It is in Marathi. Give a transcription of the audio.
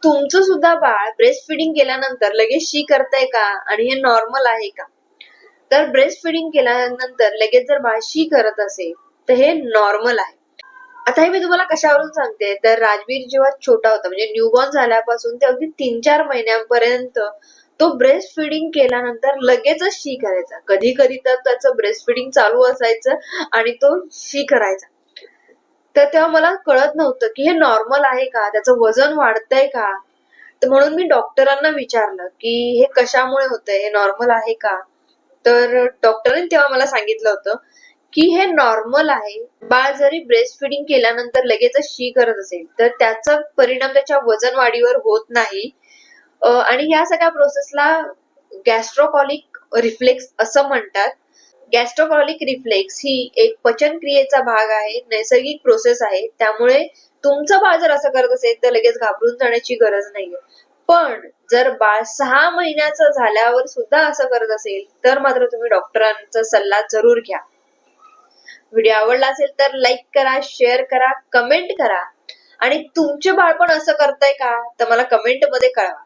तुमचं सुद्धा बाळ ब्रेस्ट फिडिंग केल्यानंतर लगेच शी करतंय का आणि हे नॉर्मल आहे का? तर ब्रेस्ट फिडिंग केल्यानंतर लगेच जर बाळ शी करत असेल तर हे नॉर्मल आहे. आता हे मी तुम्हाला कशावरून सांगते, तर राजवीर जेव्हा छोटा होता म्हणजे न्यूबॉर्न झाल्यापासून ते अगदी 3-4 महिन्यांपर्यंत तो ब्रेस्ट फिडिंग केल्यानंतर लगेचच शी करायचा. कधी कधी तर त्याचं ब्रेस्ट फिडिंग चालू असायचं आणि तो शी करायचा. तर तेव्हा मला कळत नव्हतं की हे नॉर्मल आहे का, त्याचं वजन वाढतंय का. तर म्हणून मी डॉक्टरांना विचारलं की हे कशामुळे होतंय, हे नॉर्मल आहे का. तर डॉक्टरांनी तेव्हा मला सांगितलं होतं की हे नॉर्मल आहे. बाळ जरी ब्रेस्ट फिडिंग केल्यानंतर लगेचच शी करत असेल तर त्याचा परिणाम त्याच्या वजन वाढीवर होत नाही. आणि या सगळ्या प्रोसेसला गॅस्ट्रोकॉलिक रिफ्लेक्स असं म्हणतात. गॅस्ट्रोकॉलिक रिफ्लेक्स ही एक पचनक्रियेचा भाग आहे, नैसर्गिक प्रोसेस आहे. त्यामुळे तुमचं बाळ जर असं करत असेल तर लगेच घाबरून जाण्याची गरज नाहीये. पण जर बाळ 6 महिन्याचं झाल्यावर सुद्धा असं करत असेल तर मात्र तुम्ही डॉक्टरांचा सल्ला जरूर घ्या. व्हिडिओ आवडला असेल तर लाईक करा, शेअर करा, कमेंट करा आणि तुमचे बाळ पण असं करतंय का तर मला कमेंट मध्ये कळवा.